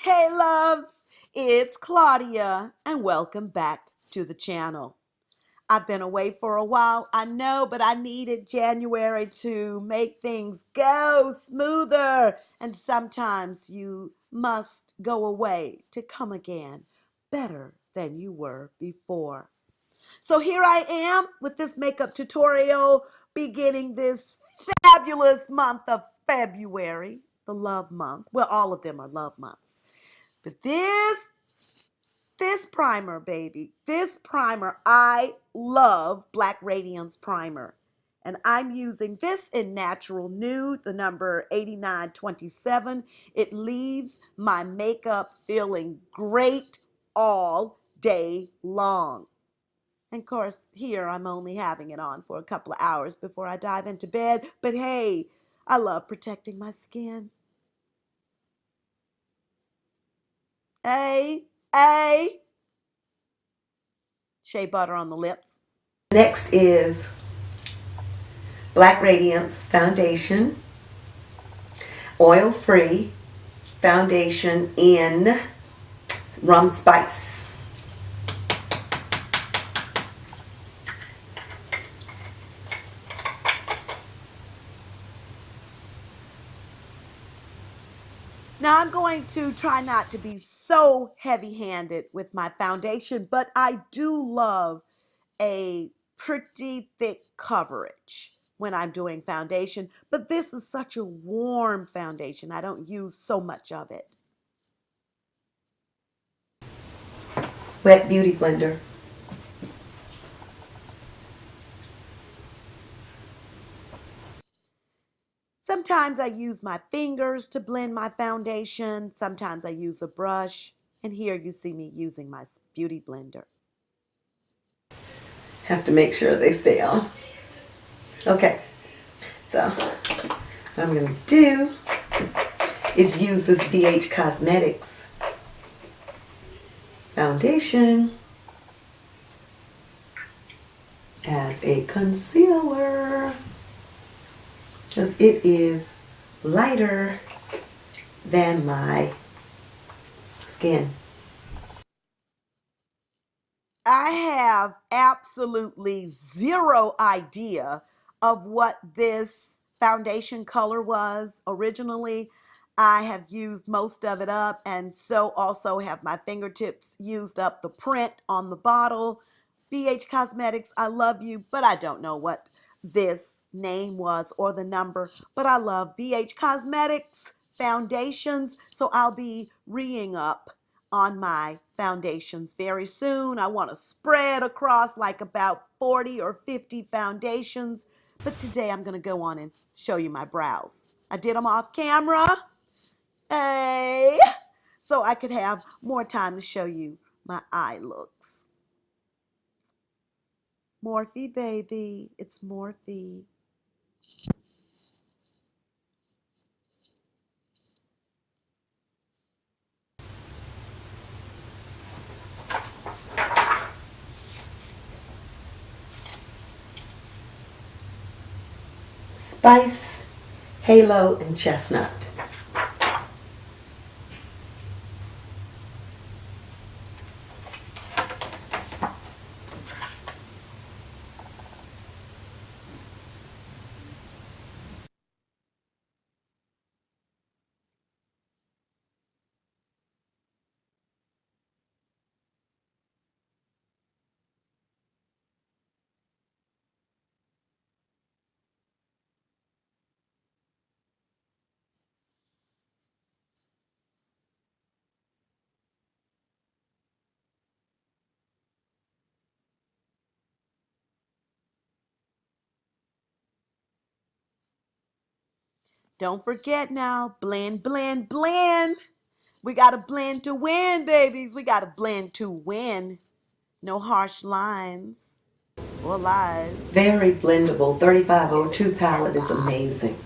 Hey loves, it's Claudia and welcome back to the channel. I've been away for a while, I know, but I needed January to make things go smoother. And sometimes you must go away to come again better than you were before. So here I am with this makeup tutorial beginning this fabulous month of February, the love month. Well, all of them are love months. But this primer, baby, this primer, I love Black Radiance Primer. And I'm using this in Natural Nude, the number 8927. It leaves my makeup feeling great all day long. And of course, here I'm only having it on for a couple of hours before I dive into bed. But hey, I love protecting my skin. A shea butter on the lips. Next is Black Radiance Foundation, oil-free foundation in rum spice. Now I'm going to try not to be so heavy-handed with my foundation, but I do love a pretty thick coverage when I'm doing foundation. But this is such a warm foundation. I don't use so much of it. Wet Beauty Blender. Sometimes I use my fingers to blend my foundation. Sometimes I use a brush. And here you see me using my beauty blender. Have to make sure they stay on. Okay, so what I'm going to do is use this bhcosmetics foundation as a concealer because it is lighter than my skin. I have absolutely zero idea of what this foundation color was originally. I have used most of it up, and so also have my fingertips used up the print on the bottle. BH Cosmetics, I love you, but I don't know what this name was or the number, but I love BH Cosmetics foundations, so I'll be re-ing up on my foundations very soon. I want to spread across like about 40 or 50 foundations, but today I'm going to go on and show you my brows. I did them off camera, hey, so I could have more time to show you my eye looks. Morphe, baby, it's Morphe. Spice, Halo, and Chestnut. Don't forget now, blend, blend, blend. We got to blend to win, babies. We got to blend to win. No harsh lines or lies. Very blendable. 3502 palette is amazing.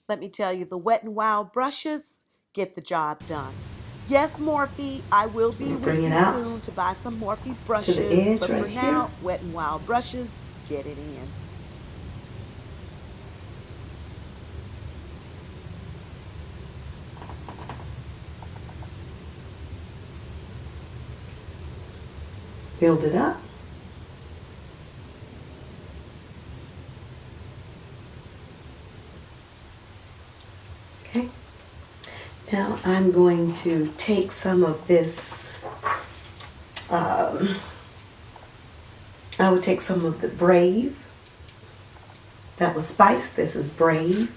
Let me tell you, the Wet n Wild brushes get the job done. Yes, Morphe, I will be Bring with it you out soon to buy some Morphe to the brushes. edge But right for here. now, Wet n Wild brushes, get it in. Build it up. Okay. Now I'm going to take some of this, I would take some of the Brave. That was Spice. This is Brave.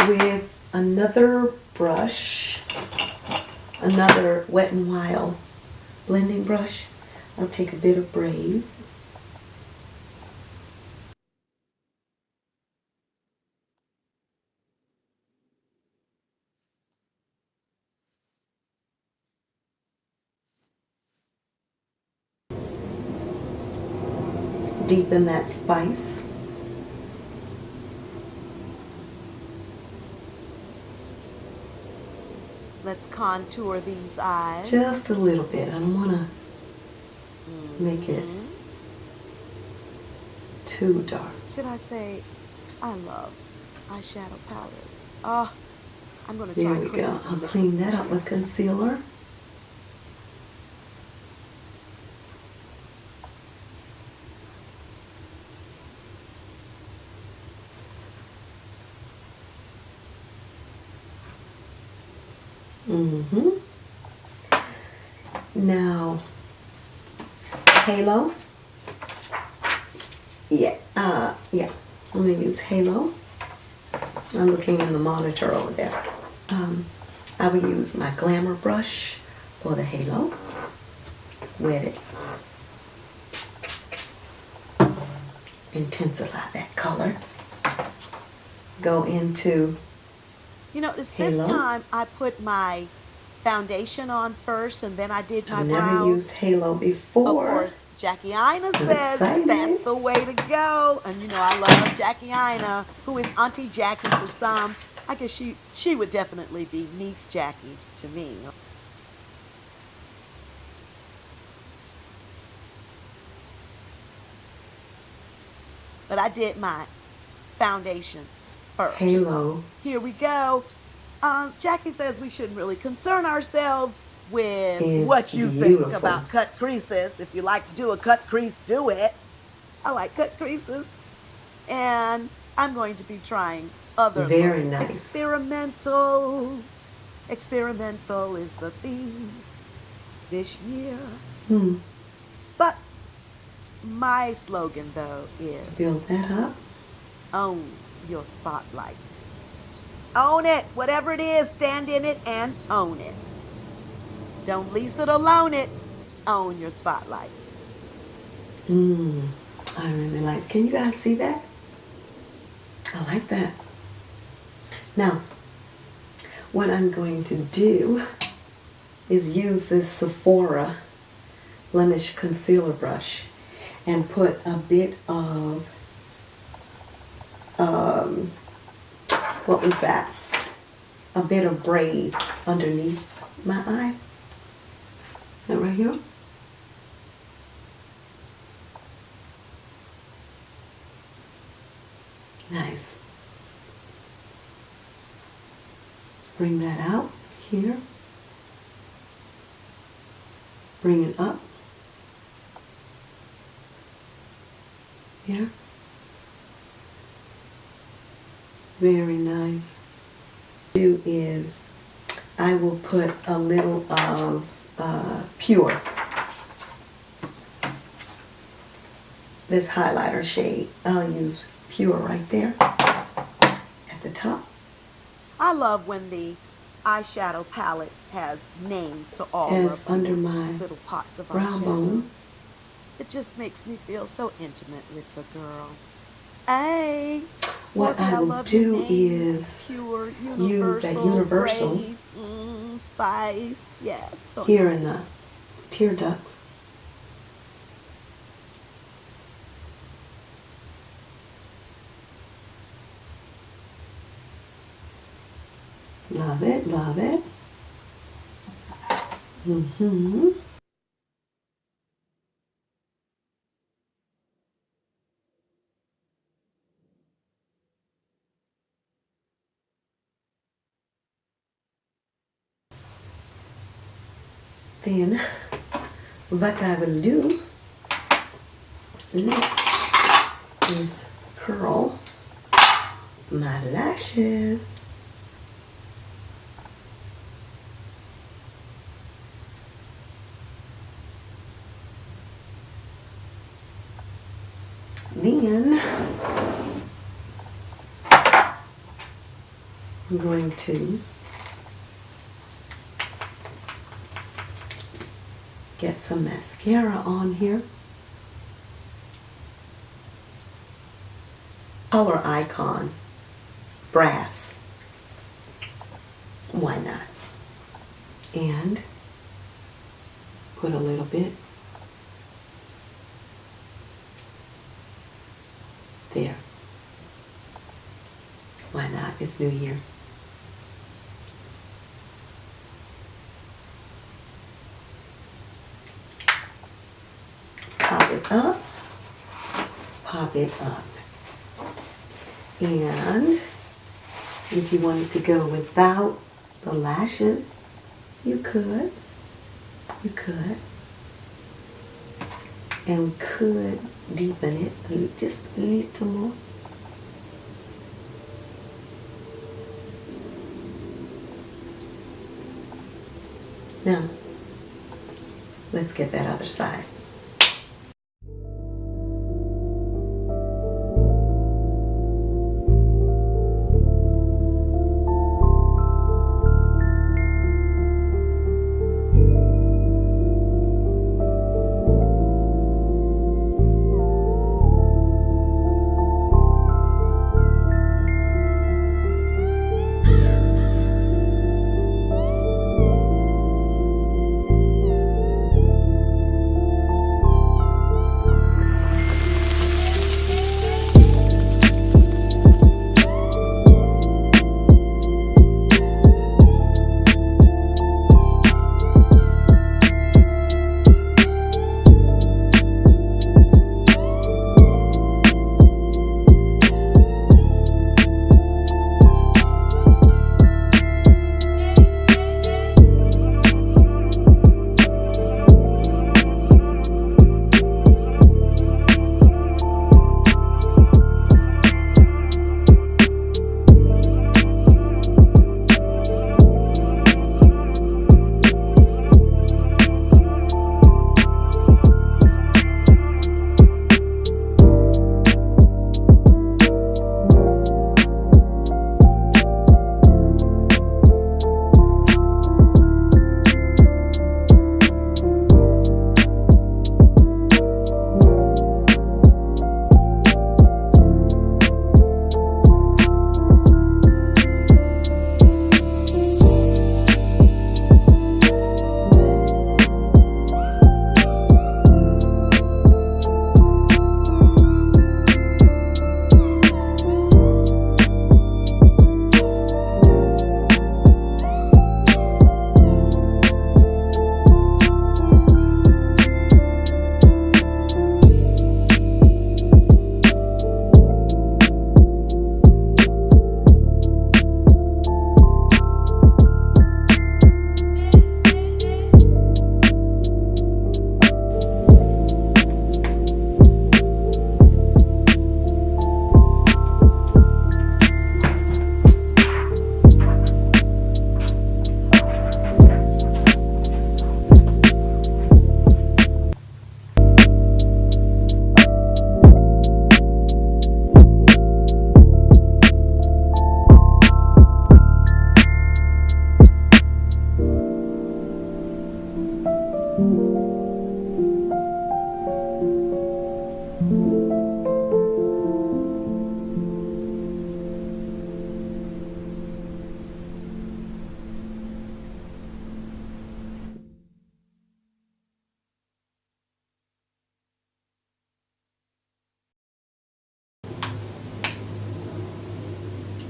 With another brush, another Wet n Wild blending brush, I'll take a bit of Brave. Deepen that spice. Let's contour these eyes. Just a little bit. I don't want to make it too dark. Should I say, I love eyeshadow palettes. Oh, I'm going to There try we cream go. some I'll liquid clean that this up year. with concealer. Now, Halo. Yeah, yeah. I'm gonna use Halo. I'm looking in the monitor over there. I will use my Glamour brush for the Halo. Wet it. Intensify that color. Go into You know, this Halo. time I put my foundation on first and then I did my I've never brows. used Halo Of before. course, Jackie Ina I'm says excited. that's the way to go. And you know, I love Jackie Ina, who is Auntie Jackie to some. I guess she would definitely be niece Jackie to me. But I did my foundation first. Halo. Here we go. Jackie says we shouldn't really concern ourselves with Is what you beautiful. think about cut creases. If you like to do a cut crease, do it. I like cut creases. And I'm going to be trying other Very looks. nice. Experimental. Experimental is the theme this year. But my slogan, though, is Build that up. own your spotlight. Own it. Whatever it is, stand in it and own it. Don't lease it or loan it. Own your spotlight. I really like. Can you guys see that? I like that. Now, what I'm going to do is use this Sephora Blemish Concealer Brush and put a bit of, what was that? A bit of Brave underneath my eye. That right here. Nice. Bring that out here. Bring it up. Here. Very nice. Do is I will put a little of Pure. This highlighter shade. I'll use Pure right there at the top. I love when the eyeshadow palette has names to all As of the under my little pots of brow eyeshadow. bone. It just makes me feel so intimate with the girl. Hey, What Morphe, I will love your do names. is Pure, use that universal Brave, Spice. Yes. So here nice. in the tear ducts. Love it, love it. Mm-hmm. Then what I will do next is curl my lashes. Then I'm going to get some mascara on here. Color Icon Brass. Why not? And put a little bit there. Why not? It's New Year. Pop it up. Pop it up. And if you wanted to go without the lashes, you could. You could. And we could deepen it just a little more. Now, let's get that other side.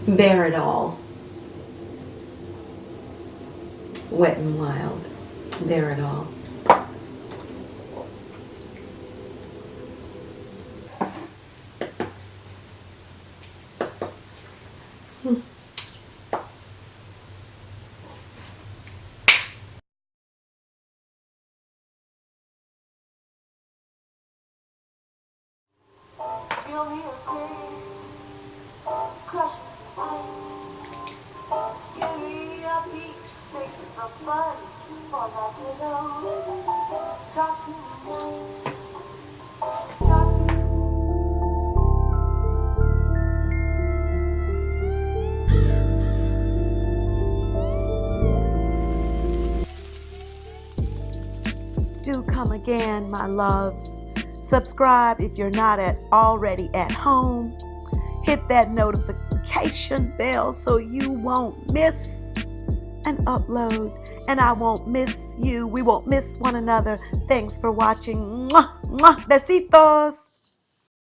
Bear it all. Wet and Wild. Bear It All. Feel me again, crush me some ice. Skin me a beach, safe with the buzz. All I below. Talk to me nice. Talk to me. Do come again, my loves. Subscribe if you're not already at home. Hit that notification bell so you won't miss an upload. And I won't miss you. We won't miss one another. Thanks for watching. Mwah, mwah. Besitos.